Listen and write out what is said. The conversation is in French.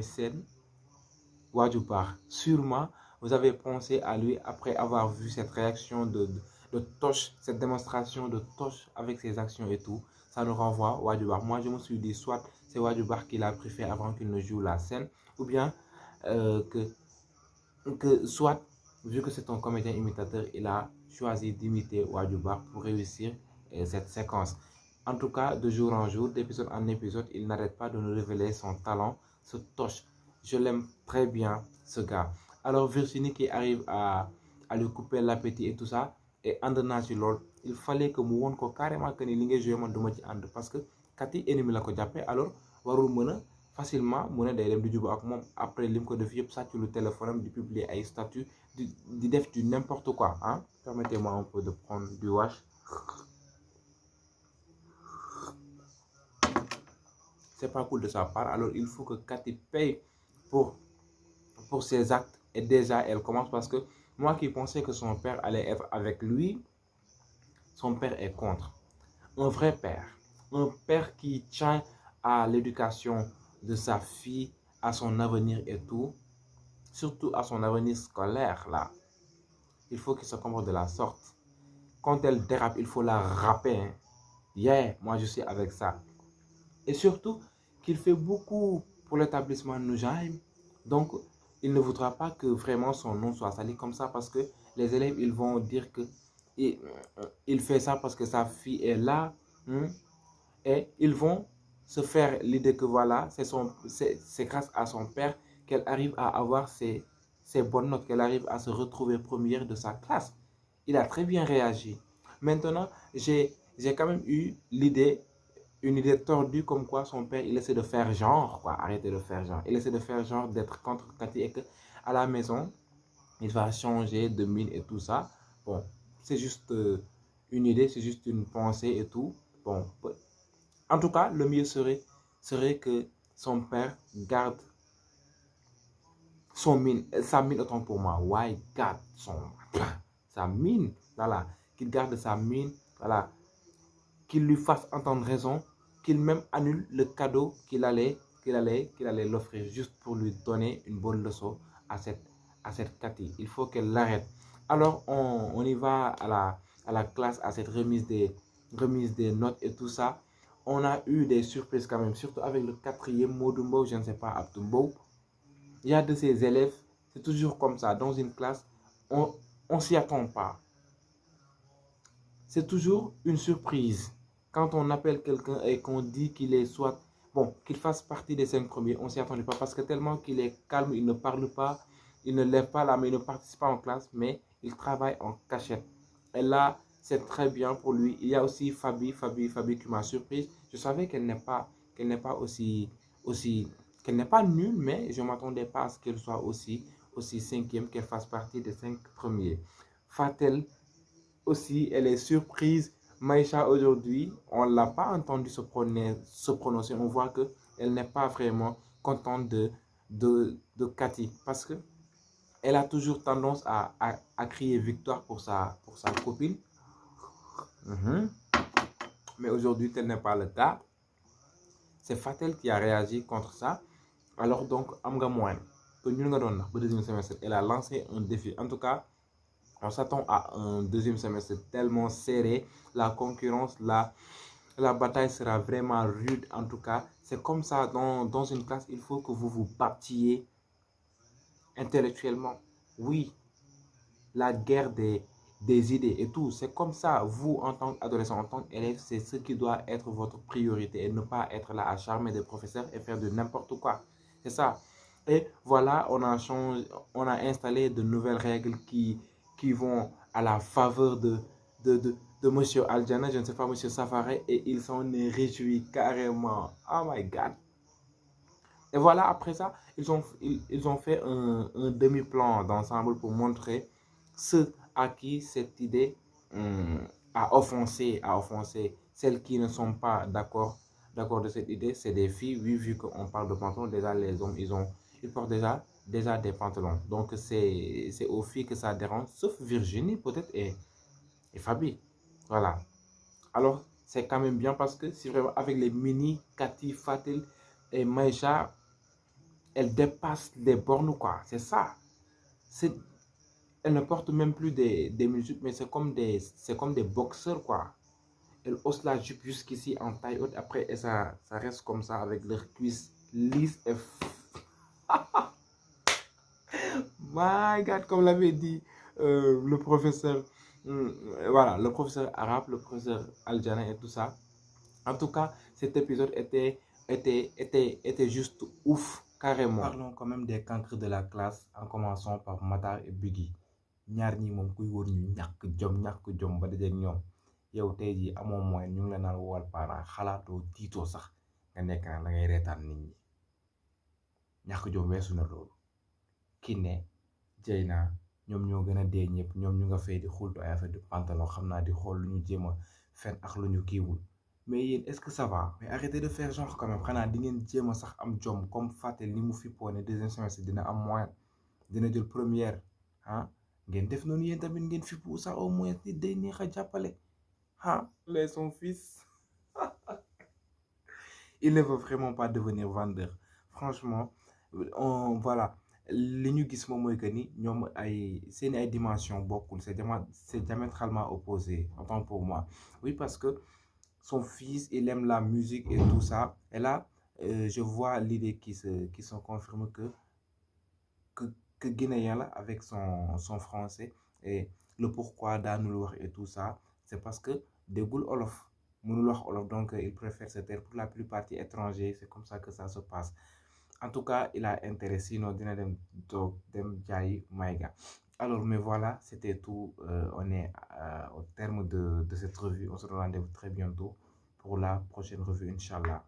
scène Wadjubar. Sûrement, vous avez pensé à lui après avoir vu cette réaction de Tosh, cette démonstration de Tosh avec ses actions et tout. Ça nous renvoie Wadjubar. Moi, je me suis dit, soit c'est Wadjubar qui l'a préféré avant qu'il ne joue la scène, ou bien soit, vu que c'est un comédien imitateur, il a choisi d'imiter Wadjubar pour réussir cette séquence. En tout cas, de jour en jour, d'épisode en épisode, il n'arrête pas de nous révéler son talent, ce Tosh. Je l'aime très bien, ce gars. Alors, Virginie qui arrive lui couper l'appétit et tout ça, et andana ci lool, il fallait que mu won ko carrément que ni li ngay joué man duma ci and parce que Cathy ennemi la ko jappé, alors warul meuna facilement mu ne day dem di jubo ak moom après lim ko def yëpp sàcc lu téléphone am di publier ay statut di def du n'importe quoi hein. Permettez-moi un peu de prendre du wash. C'est pas cool de sa part, alors il faut que Cathy paye pour ses actes, et déjà elle commence parce que moi qui pensais que son père allait être avec lui, son père est contre. Un vrai père, un père qui tient à l'éducation de sa fille, à son avenir et tout, surtout à son avenir scolaire là. Il faut qu'il se comporte de la sorte. Quand elle dérape, il faut la râper. Hein. Yeah, moi je suis avec ça. Et surtout qu'il fait beaucoup pour l'établissement Nujaim. Donc, il ne voudra pas que vraiment son nom soit sali comme ça parce que les élèves, ils vont dire que il fait ça parce que sa fille est là. Et ils vont se faire l'idée que voilà, c'est grâce à son père qu'elle arrive à avoir ses bonnes notes, qu'elle arrive à se retrouver première de sa classe. Il a très bien réagi. Maintenant, j'ai quand même eu une idée tordue comme quoi son père, il essaie de faire genre, quoi, arrêtez de faire genre. Il essaie de faire genre d'être contre Cathy et qu'à la maison, il va changer de mine et tout ça. Bon, c'est juste une idée, c'est juste une pensée et tout. Bon, en tout cas, le mieux serait que son père garde sa mine autant pour moi. Why garde sa mine, voilà, qu'il garde sa mine, voilà, qu'il lui fasse entendre raison, qu'il même annule le cadeau qu'il allait l'offrir juste pour lui donner une bonne leçon à cette Cathy. Il faut qu'elle l'arrête. Alors, on y va à la classe, à cette remise des notes et tout ça. On a eu des surprises quand même, surtout avec le quatrième Modumbo, je ne sais pas, Abdumbo. Il y a de ces élèves, c'est toujours comme ça, dans une classe, on ne s'y attend pas. C'est toujours une surprise. Quand on appelle quelqu'un et qu'on dit qu'il est soit, bon, qu'il fasse partie des 5 premiers, on ne s'y attendait pas parce que tellement qu'il est calme, il ne parle pas, il ne lève pas la main, il ne participe pas en classe, mais il travaille en cachette. Et là, c'est très bien pour lui. Il y a aussi Fabi qui m'a surprise. Je savais qu'elle n'est pas qu'elle n'est pas nulle, mais je ne m'attendais pas à ce qu'elle soit aussi cinquième, qu'elle fasse partie des 5 premiers. Fatel aussi, elle est surprise. Maïcha aujourd'hui, on ne l'a pas entendu se prononcer. On voit qu'elle n'est pas vraiment contente de Cathy parce que elle a toujours tendance à crier victoire pour sa copine. Mais aujourd'hui, tel n'est pas le cas. C'est Fatel qui a réagi contre ça. Alors donc, Amga Moine, que nous avons deuxième semestre, elle a lancé un défi. En tout cas, on s'attend à un deuxième semestre tellement serré. La concurrence, la bataille sera vraiment rude. En tout cas, c'est comme ça dans une classe, il faut que vous vous battiez intellectuellement. Oui, la guerre des idées et tout. C'est comme ça, vous en tant qu'adolescent, en tant qu'élève, c'est ce qui doit être votre priorité et ne pas être là à charmer des professeurs et faire de n'importe quoi. C'est ça. Et voilà, on a installé de nouvelles règles qui vont à la faveur de M. Aljana, je ne sais pas, M. Safari, et il s'en est réjoui carrément. Oh my God. Et voilà, après ça, ils ont fait un demi-plan d'ensemble pour montrer ceux à qui cette idée a offensé. Celles qui ne sont pas d'accord de cette idée, c'est des filles. Oui, vu qu'on parle de pantalons, déjà les hommes, ils portent déjà des pantalons. Donc c'est aux filles que ça dérange, sauf Virginie peut-être et Fabi. Voilà. Alors c'est quand même bien parce que c'est vraiment avec les mini Cathy, Fatil et Maïcha, elle dépasse les bornes, quoi. C'est ça. C'est, elle ne porte même plus des minijupes, mais c'est comme des boxeurs, quoi. Elle hausse la jupe jusqu'ici en taille haute. Après, et ça reste comme ça avec leurs cuisses lisses et... My God, comme l'avait dit le professeur, voilà, le professeur arabe, le professeur Aljana et tout ça. En tout cas, cet épisode était juste ouf, carrément. Parlons quand même des cancres de la classe, en commençant par Matar et Biggie. ñaar ñi moom kuy wër ñu ñàkk jom ba dajeeg ñoom yow tey jii amoo moyen ñu ngi la naan woowal parent xalaatoo tiitoo sax nga nekk nag da ngay reetaan nit ñi ñàkk jom weesu na loolu Kiné Dieyna ñoom ñoo gën a dee ñëpp ñoom ñu nga fay di xultu ay affaire de pantalon xam naa di xool lu ñu jéem a fen ak lu ñu kiiwul mais yéen est-ce que ça va mais arrêtez de faire genre quand même xanaa di ngeen jéem a sax am jom comme Fatel ni mu fippoo ne deuxième semestre dina am moyen dina jël première ah ngeen def noonu yéen tamit ngeen fippu sax au moins nit day neex a jàppale ah les son fils il ne veut vraiment pas devenir vendeur franchement voilà li ñu gis moom mooy que ni ñoom ay seeni ay dimension bokkul c'est diamétralement opposé autant pour moi oui parce que son fils il aime la musique et tout ça et là je vois l'idée qui se confirme que guinéen là avec son français et le pourquoi daanul wax et tout ça c'est parce que déggul olof mënul wax olof donc il préfère se taire pour la plupart ci étranger c'est comme ça que ça se passe en tout cas il a intérêt sinon dina dem toog dem jaayi mayga alors mais voilà c'était tout on est au terme de cette revue on se donne rendez-vous très bientôt pour la prochaine revue inchallah